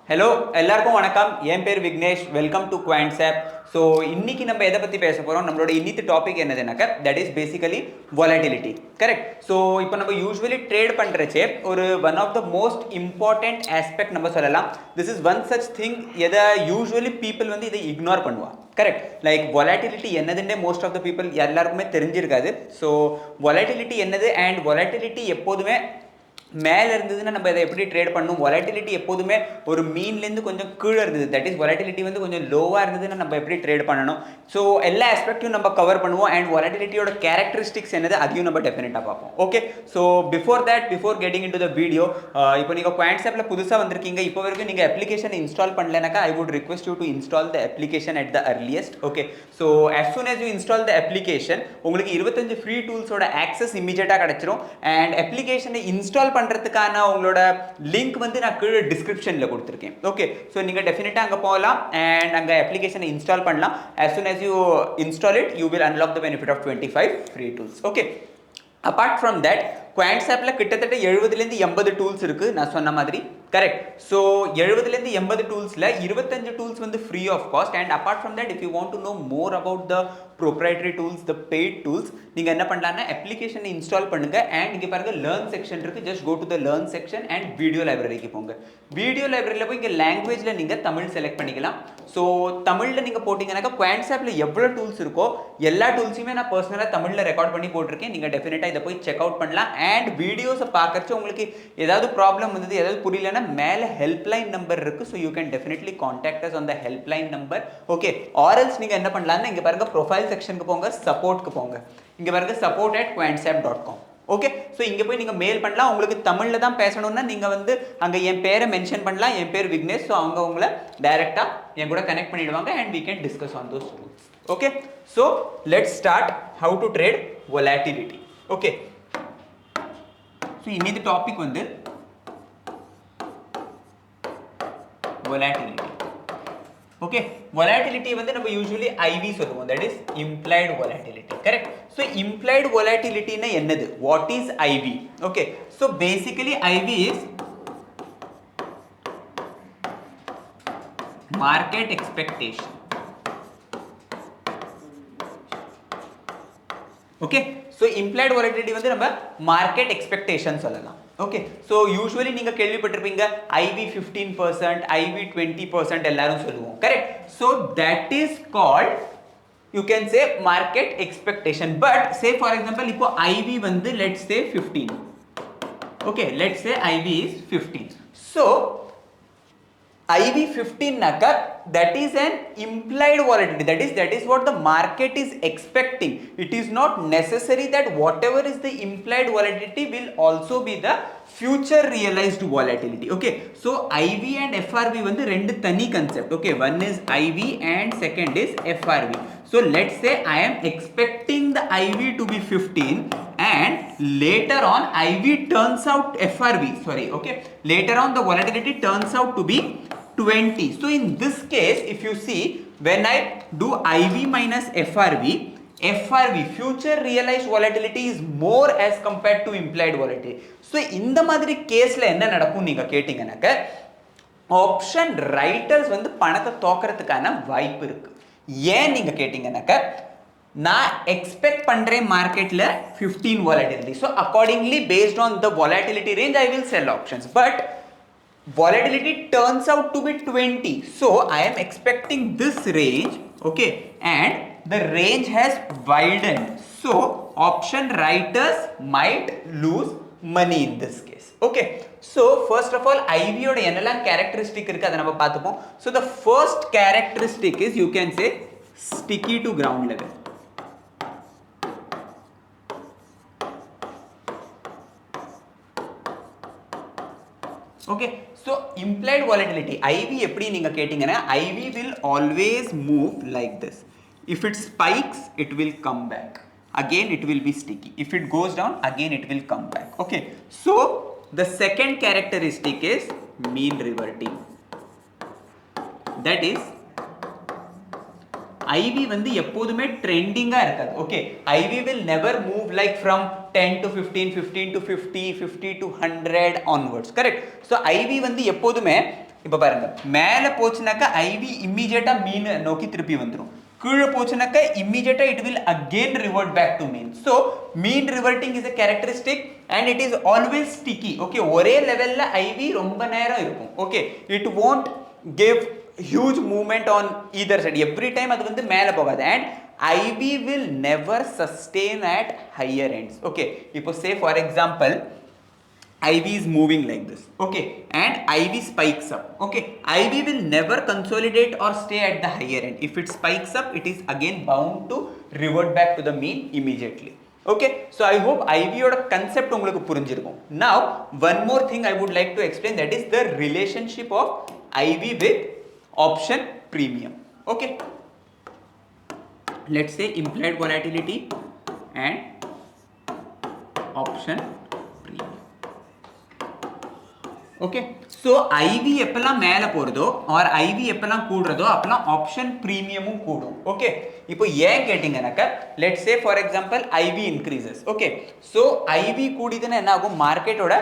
Hello, எல்லாருக்கும் வணக்கம். என் பேர் Vignesh. Welcome to Quantsapp. So இன்னைக்கு நம்ம எதை பற்றி பேச போகிறோம், நம்மளோட இன்னித்து டாபிக் என்னதுனாக்கா that is basically volatility. Correct. So இப்போ நம்ம யூஸ்வலி ட்ரேட் பண்ணுறச்சே ஒரு one of the most important aspect நம்ம சொல்லலாம். This is one such thing எதை யூஸ்வலி பீப்புள் வந்து இதை இக்னோர் பண்ணுவா. கரெக்ட். லைக் volatility என்னதுன்னே மோஸ்ட் ஆஃப் த பீப்புள் எல்லாருக்குமே தெரிஞ்சிருக்காது. ஸோ volatility என்னது அண்ட் volatility எப்போதுமே மேலே இருந்ததுன்னா நம்ம இதை எப்படி ட்ரேட் பண்ணணும், volatility எப்போதுமே ஒரு மீன்லேருந்து கொஞ்சம் கீழே இருந்தது, தட் இஸ் volatility வந்து கொஞ்சம் லோவாக இருந்ததுன்னா நம்ம எப்படி ட்ரேட் பண்ணணும். ஸோ எல்லா ஆஸ்பெக்ட்டையும் நம்ம கவர் பண்ணுவோம் அண்ட் volatilityயோட கேரக்டரிஸ்டிக்ஸ் என்னது அதையும் நம்ம டெஃபினட்டாக பார்ப்போம். Okay. So before getting in to the video, இப்போ நீங்கள் Quantsappல புதுசாக வந்திருக்கீங்க, இப்போ வரைக்கும் நீங்கள் அப்ளிகேஷன் இன்ஸ்டால் பண்ணலனாக்கா I would request you to install the application at the earliest. Okay. So as soon as you install the application உங்களுக்கு 25 ஃப்ரீ டூல்ஸோட ஆக்சஸ் இமீடியட்டாக கிடச்சிரும் அண்ட் அப்ளிகேஷனை இன்ஸ்டால் பண்ணுறதுக்கான உங்களோட லிங்க் வந்து நான் கீழே டிஸ்கிரிப்ஷனில் கொடுத்துருக்கேன். ஓகே. ஸோ நீங்கள் டெஃபினட்டாக அங்கே போகலாம் அண்ட் அங்கே அப்ளிகேஷனை இன்ஸ்டால் பண்ணலாம். as soon as you install it you will unlock the benefit of 25 free tools. Okay. apart from that Quantsappல கிட்டத்தட்ட 70லேருந்து 80 டூல்ஸ் இருக்குது நான் சொன்ன மாதிரி. கரெக்ட். ஸோ 70லேருந்து 80 டூல்ஸில் 25 டூல்ஸ் வந்து free of cost and apart from that if you want to know more about the proprietary tools, the paid tools, நீங்கள் என்ன பண்ணலான்னா அப்ளிகேஷனை இன்ஸ்டால் பண்ணுங்கள் அண்ட் இங்கே பாருங்கள் லேர்ன் செக்ஷன் இருக்குது. Just go to the learn section and video லைப்ரரிக்கு போங்க. வீடியோ லைப்ரரியில் போய் இங்கே லாங்குவேஜில் நீங்கள் தமிழ் செலக்ட் பண்ணிக்கலாம். ஸோ தமிழில் நீங்கள் போட்டிங்கன்னாக்கா Quantsappல எவ்வளோ டூல்ஸ் இருக்கோ எல்லா டூல்ஸையுமே நான் பர்சனலாக தமிழில் ரெக்கார்ட் பண்ணி போட்டிருக்கேன். நீங்கள் டெஃபினட்டாக இதை போய் செக் அவுட் பண்ணலாம் அண்ட் வீடியோஸை பார்க்கறச்சு உங்களுக்கு ஏதாவது ப்ராப்ளம் வந்தது, ஏதாவது புரியலன்னா மேலே ஹெல்ப்லைன் நம்பர் இருக்குது. So you can definitely contact us on the helpline number. Okay. Or else நீங்கள் என்ன பண்ணலாம்னா இங்கே பாருங்கள் ப்ரொஃபைல் செக்ஷனுக்கு போங்க, சப்போர்ட்க்கு போங்க. இங்கே பாருங்கள் support@quantsapp.com. ஓகே. ஸோ இங்கே போய் நீங்கள் மெயில் பண்ணலாம். உங்களுக்கு தமிழில் தான் பேசணும்னா நீங்கள் வந்து அங்கே என் பேரை மென்ஷன் பண்ணலாம். என் பேர் விக்னேஷ். ஸோ அவங்க உங்களை டைரெக்டாக என் கூட கனெக்ட் பண்ணிடுவாங்க and we can discuss on those tools. Okay. So let's start how to trade volatility. Okay. So இன்னைக்கு டாபிக் வந்து volatility. ஓகே. volatility வந்து நம்ம யூசுவலி IV சொல்லுவோம், that is implied volatility. Correct. So implied volatility னா என்னது, what is IV? Okay. So basically IV is market expectation. Okay. So implied volatility வந்து நம்ம market expectation சொல்லலாம். ஓகே. ஸோ யூஸ்வலி நீங்கள் கேள்விப்பட்டிருப்பீங்க IV 15%, IV 20% எல்லாரும் சொல்லுவோம். Correct. So that is called you can say market expectation. But say for example இப்போ IV வந்து let's say 15. Okay. Let's say IV is 15. So IV 15 naka that is an implied volatility, that is what the market is expecting. It is not necessary that whatever is the implied volatility will also be the future realized volatility. Okay. So IV and FRV வந்து ரெண்டு தனி concept. Okay. One is IV and second is FRV. So let's say I am expecting the IV to be 15 and later on IV turns out FRV, sorry, okay, later on the volatility turns out to be 20. So in this case if you see when I do IV minus FRV future realized volatility is more as compared to implied volatility. So இந்த மாதிரி கேஸ்ல என்ன நடக்கும் நீங்க கேட்டிங்கனாக்க option writers வந்து பணத்தை தோக்கறதுக்கான வாய்ப்பு இருக்கு. ஏன் நீங்க கேட்டிங்கனாக்க நான் எக்ஸ்பெக்ட் பண்றேன் மார்க்கெட்ல 15 volatility, so accordingly based on the volatility range I will sell options, but volatility turns out to be 20, so I am expecting this range. Okay. And the range has widened, so option writers might lose money in this case. Okay. So first of all IV oda ennalam characteristic irukku adha nama paathukom. So the first characteristic is you can say sticky to ground level. Okay. So implied volatility IV எப்படி நீங்க கேட்டிங்கனா IV will always move like this. If it spikes it will come back, again it will be sticky. If it goes down again it will come back. Okay. So the second characteristic is mean reverting, that is IV வந்து எப்போதுமே ட்ரெண்டிங்கா இருக்காது. Okay. IV will never move like from 10 to 15, 15 to 50, 50 to 100 onwards. Correct. So IV வந்து எப்போதுமே இப்போ பாருங்க மேலே போச்சுனாக்கா IV இம்மீடியட்டா மீன் நோக்கி திருப்பி வந்துடும். கீழே போச்சுனாக்கா இம்மீடியட்டா it will again revert back to mean. So mean reverting is a characteristic and it is always sticky. Okay, ஒரே லெவல்ல ஐவி ரொம்ப நேரம் இருக்கும். Okay, it won't give huge movement on either side. Every time அது வந்து மேலே போகாது and IB will never sustain at higher ends. Okay, இப்போ say for example IB is moving like this, okay, and IB spikes up, okay, IB will never consolidate or stay at the higher end. If it spikes up, it is again bound to revert back to the mean immediately. Okay, so I hope IB oda concept ungalku purinjirukum. Now one more thing I would like to explain, that is the relationship of IB with option premium. Okay, let's say implied volatility and option premium. Okay, so IV எப்பெல்லாம் மேலே போகிறதோ R IV எப்பெல்லாம் கூடுறதோ அப்பெல்லாம் option ப்ரீமியமும் கூடும். Okay, இப்போ ஏன் கேட்டிங்கனாக்கா let's say for example IV increases. Okay, so IV கூடிதுன்னா என்ன ஆகும், மார்க்கெட்டோட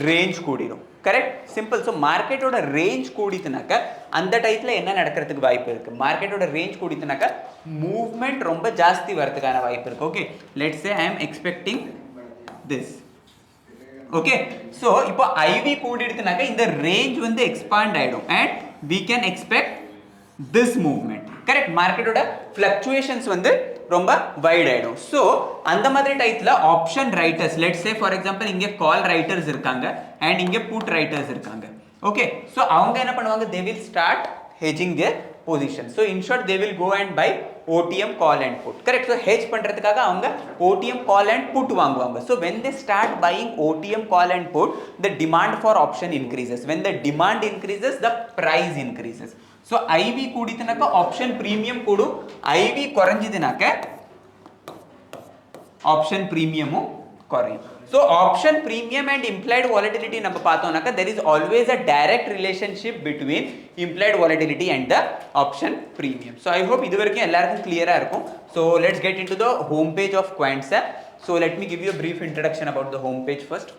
ரேஞ்ச் கூடிடும். Correct, simple. ஸோ மார்க்கெட்டோட ரேஞ்ச் கூடிதுனாக்கா அந்த டைத்தில் என்ன நடக்கிறதுக்கு வாய்ப்பு இருக்குது, மார்க்கெட்டோட ரேஞ்ச் கூடிதுனாக்கா மூவ்மெண்ட் ரொம்ப ஜாஸ்தி வரதுக்கான வாய்ப்பு இருக்குது. Okay, let's say I am expecting this. Okay, so இப்போ ஐவி கூடிடுதுனாக்கா இந்த ரேஞ்ச் வந்து எக்ஸ்பாண்ட் ஆகிடும் and we can expect this movement. Correct, மார்க்கெட்டோட ஃப்ளக்சுவேஷன்ஸ் வந்து ரொம்ப வைட் ஆகிடும். ஸோ அந்த மாதிரி டைத்தில் option writers, let's say for example இங்கே கால் ரைட்டர்ஸ் இருக்காங்க அண்ட் இங்கே புட் ரைட்டர்ஸ் இருக்காங்க. ஓகே, ஸோ அவங்க என்ன பண்ணுவாங்க, they will start hedging their position. So in short they will go and buy OTM call and put. Correct, so hedge பண்றதுக்காக அவங்க OTM call and put வாங்குவாங்க. So when they start buying OTM call and put, the demand for option increases. When the demand increases, the price increases. So IV கூடிதுனாக்க option premium கூடு, IV குறைஞ்சிதுனாக்க option premium குறையும். So option premium and implied volatility நம்ம பார்த்தோம்னாக்க there is always a direct relationship between implied volatility and the option premium. So I hope இது வரைக்கும் எல்லாருக்கும் clear-ஆ இருக்கும். So let's get into the home page of Quantsapp. So let me give you a brief introduction about the home page first.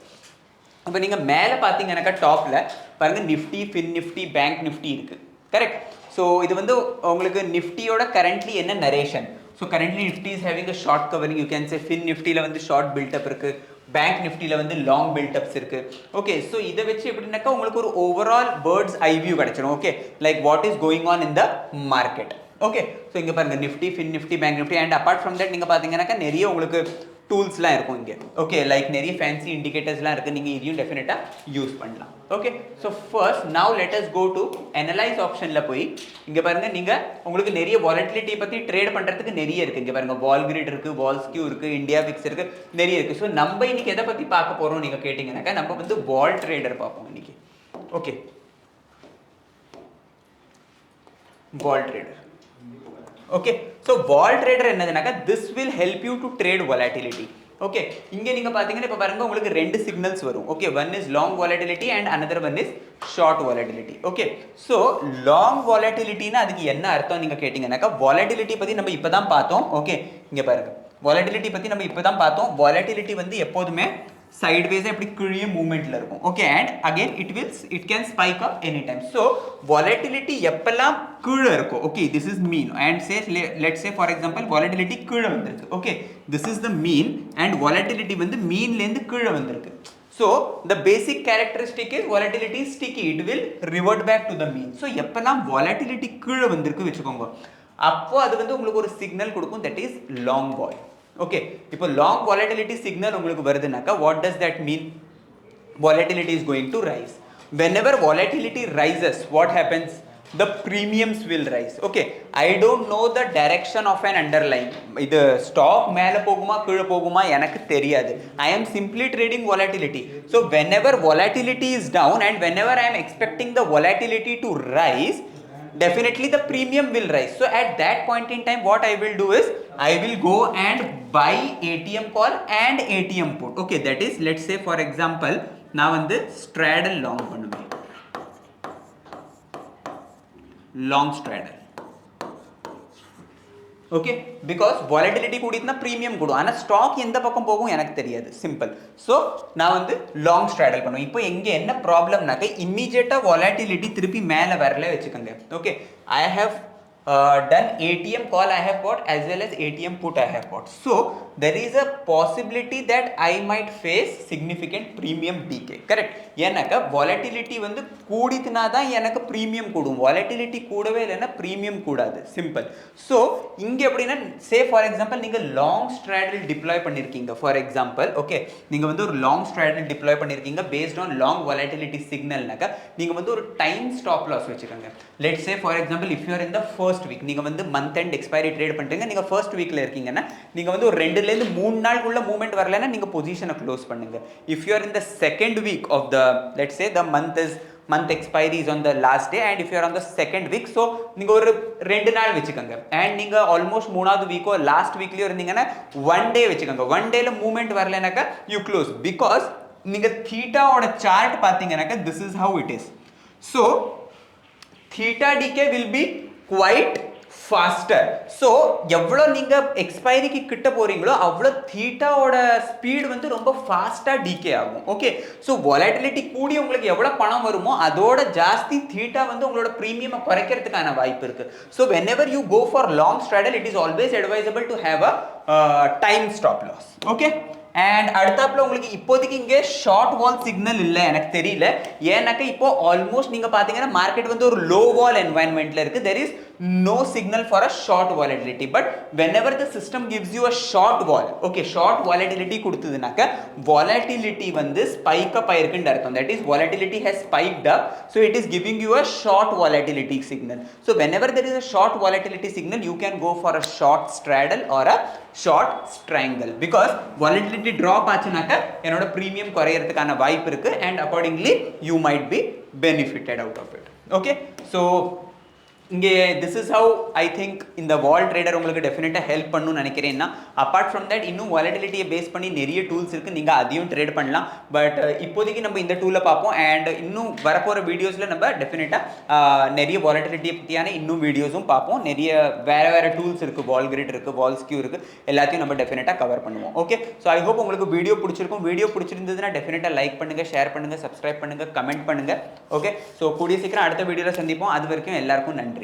இப்போ நீங்க மேலே பார்த்தீங்கன்னாக்கா டாப்ல பாருங்க நிஃப்டி, ஃபின் நிஃப்டி, பேங்க் நிஃப்டி இருக்கு. கரெக்ட், ஸோ இது வந்து உங்களுக்கு நிஃப்டியோட கரண்ட்லி என்ன narration. So currently Nifty is having a short covering, you can say fin நிஃப்டியில் வந்து ஷார்ட் பில்டப் இருக்குது, பேங்க் நிஃப்டியில் வந்து லாங் பில்டப்ஸ் இருக்குது. ஓகே, ஸோ இதை வச்சு எப்படின்னாக்கா உங்களுக்கு ஒரு ஓவரால் பேர்ட்ஸ் ஐ வியூ கிடைச்சிடும். Okay, like what is going on in the market. Okay, so இங்கே பாருங்கள் Nifty, fin Nifty, bank Nifty and apart from that நீங்கள் பார்த்தீங்கன்னாக்கா நிறைய உங்களுக்கு டூல்ஸ்லாம் இருக்கும் இங்கே. ஓகே, லைக் நிறைய ஃபேன்சி இண்டிகேட்டர்ஸ்லாம் இருக்குது, நீங்கள் இதையும் டெஃபினட்டாக யூஸ் பண்ணலாம். Okay, so first now let us go to analyse ஆப்ஷனில் போய் இங்கே பாருங்கள் நீங்கள் உங்களுக்கு நிறைய வாலட்டிலிட்டி பற்றி ட்ரேட் பண்ணுறதுக்கு நிறைய இருக்குது. இங்கே பாருங்கள் வால் கிரிட் இருக்குது, வால் ஸ்கியூ இருக்குது, இந்தியா விக்ஸ் இருக்குது, நிறைய இருக்குது. ஸோ நம்ம இன்னைக்கு எதை பற்றி பார்க்க போகிறோம் நீங்கள் கேட்டிங்கன்னாக்கா நம்ம வந்து வால் ட்ரேடர் பார்ப்போம் இன்னைக்கு. Okay, vol trader. Okay, so vol trader என்னதுனாக்கா this will help you to trade volatility. Okay, இங்கே நீங்கள் பார்த்தீங்கன்னா இப்போ பாருங்க உங்களுக்கு ரெண்டு சிக்னல்ஸ் வரும். Okay, one is long volatility and another one is short volatility. Okay, so long வாலட்டிலிட்டின்னா அதுக்கு என்ன அர்த்தம் நீங்கள் கேட்டிங்கன்னாக்கா வாலட்டிலிட்டி பற்றி நம்ம இப்போ தான் பார்த்தோம். ஓகே, இங்கே பாருங்க வாலட்டிலிட்டி பற்றி நம்ம இப்போ தான் பார்த்தோம். வாலட்டிலிட்டி வந்து எப்போதுமே sideways எப்படி கீழே மூவ்மெண்ட்ல இருக்கும். Okay, and again it can spike up any time. So volatility எப்பெல்லாம் கீழே இருக்கும், okay this is mean and say let's say for example volatility கீழே வந்திருக்கு. Okay, this is the mean and volatility வந்து மீன்லேருந்து கீழே வந்திருக்கு. So the basic characteristic is volatility is sticky, it will revert back to the mean. So எப்பெல்லாம் volatility கீழே வந்திருக்கு வச்சுக்கோங்க, அப்போ அது வந்து உங்களுக்கு ஒரு சிக்னல் கொடுக்கும், that is long vol. Okay, இப்போ லாங் வாலட்டிலிட்டி சிக்னல் உங்களுக்கு வருதுனாக்கா what does that mean, volatility is going to rise. Whenever volatility rises, what happens, the premiums will rise. Okay, I don't know the direction of an underlying, இது stock மேலே போகுமா கீழே போகுமா எனக்கு தெரியாது. I am simply trading volatility. So whenever volatility is down and whenever I am expecting the volatility to rise, definitely the premium will rise. So at that point in time what I will do is I will go and buy ATM call and ATM put. Okay, that is let's say for example நான் வந்து straddle long பண்ணுவேன், long straddle. Okay because volatility கூடினா premium கூடும் ஆனால் stock எந்த பக்கம் போகும் எனக்கு தெரியாது சிம்பிள் ஸோ நான் வந்து லாங் ஸ்ட்ராடல் பண்ணுவேன் இப்போ எங்கே என்ன ப்ராப்ளம்னாக்க இம்மீடியட்டாக வாலட்டிலிட்டி திருப்பி மேலே வரல வச்சுக்கோங்க okay I have done ATM call I have bought as well as ATM put I have bought. So there is a possibility that I might face significant premium decay. Correct? ஏன்னாக்க volatility வந்து கூடினா தான் எனக்கு premium கூடும். Volatility கூடவே இல்லைன்னா premium கூடாது. Simple. So இங்கே எப்படின்னா say for example நீங்கள் long straddle deploy பண்ணிருக்கீங்க for example okay நீங்க வந்து ஒரு long straddle deploy பண்ணிருக்கீங்க based on long volatility signalனாக்க நீங்க வந்து ஒரு time stop loss வச்சுக்கோங்க. Let's say for example if you are in the first week நீங்க வந்து month end expiry trade பண்றீங்க நீங்க first weekல இருக்கீங்கன்னா நீங்க வந்து ஒரு 2 ல இருந்து 3 நாளுக்குள்ள மூவ்மெண்ட் வரலனா நீங்க பொசிஷனை க்ளோஸ் பண்ணுங்க if you are in the second week of the let's say the month expiry is on the last day and if you are on the second week so நீங்க ஒரு 2 நாள் வெச்சுக்கங்க and நீங்க almost மூணாவது வீக்கோ last வீக்லயோ இருந்தீங்கன்னா 1 டே வெச்சுக்கங்க 1 டேல movement வரலனாக்க you close because நீங்க theta ஓட chart பாத்தீங்கன்னாக்க this is how it is so theta decay will be quite faster so எவ்வளோ நீங்க எக்ஸ்பைரிக்கு கிட்ட போறீங்களோ அவ்வளோ தீட்டாவோட ஸ்பீட் வந்து ரொம்ப ஃபாஸ்டா டிகே ஆகும் ஓகே ஸோ வாலட்டிலிட்டி கூடி உங்களுக்கு எவ்வளோ பணம் வருமோ அதோட ஜாஸ்தி தீட்டா வந்து உங்களோட ப்ரீமியம் குறைக்கிறதுக்கான வாய்ப்பு இருக்கு so whenever you go for long straddle it is always advisable to have a time stop loss okay and அடுத்தாப்புல உங்களுக்கு இப்போதைக்கு இங்கே ஷார்ட் வால் சிக்னல் இல்லை எனக்கு தெரியல ஏன்னாக்க இப்போ ஆல்மோஸ்ட் நீங்க பாத்தீங்கன்னா மார்க்கெட் வந்து ஒரு லோ வால் என்வாயன்மெண்ட்ல இருக்கு there is no signal for a short volatility but whenever the system gives you a short wall okay short volatility கொடுத்ததுனாக்க volatility வந்து spike up ஆயிருக்குன்னு அர்த்தம் that is volatility has spiked up so it is giving you a short volatility signal so whenever there is a short volatility signal you can go for a short straddle or a short strangle because volatility drop ஆச்சுனாக்க என்னோட premium குறையிறதுக்கான வாய்ப்பு இருக்கு and accordingly you might be benefited out of it okay so இங்கே this is how I think இந்த வால் trader உங்களுக்கு டெஃபினட்டாக help பண்ணணும்னு நினைக்கிறேன்னா apart from that இன்னும் வாலட்டிலிட்டியை பேஸ் பண்ணி நிறைய டூல்ஸ் இருக்குது நீங்கள் அதையும் ட்ரேட் பண்ணலாம் பட் இப்போதைக்கு நம்ம இந்த டூலை பார்ப்போம் அண்ட் இன்னும் வரப்போகிற வீடியோஸில் நம்ம டெஃபினட்டாக நிறைய வாலட்டிலிட்டியை பற்றியான இன்னும் வீடியோஸும் பார்ப்போம் நிறைய வேறு டூல்ஸ் இருக்குது வால் கிரிட் இருக்குது வால் ஸ்கியூ இருக்குது எல்லாத்தையும் நம்ம டெஃபினட்டாக கவர் பண்ணுவோம் ஓகே ஸோ ஐ ஹோப் உங்களுக்கு வீடியோ பிடிச்சிருக்கும் வீடியோ பிடிச்சிருந்ததுன்னா டெஃபினட்டாக லைக் பண்ணுங்கள் ஷேர் பண்ணுங்கள் சப்ஸ்கிரைப் பண்ணுங்கள் கமெண்ட் பண்ணுங்கள் ஓகே ஸோ கூடிய சீக்கிரம் அடுத்த வீடியோவில் சந்திப்போம் அது வரைக்கும் எல்லாருக்கும் நன்றி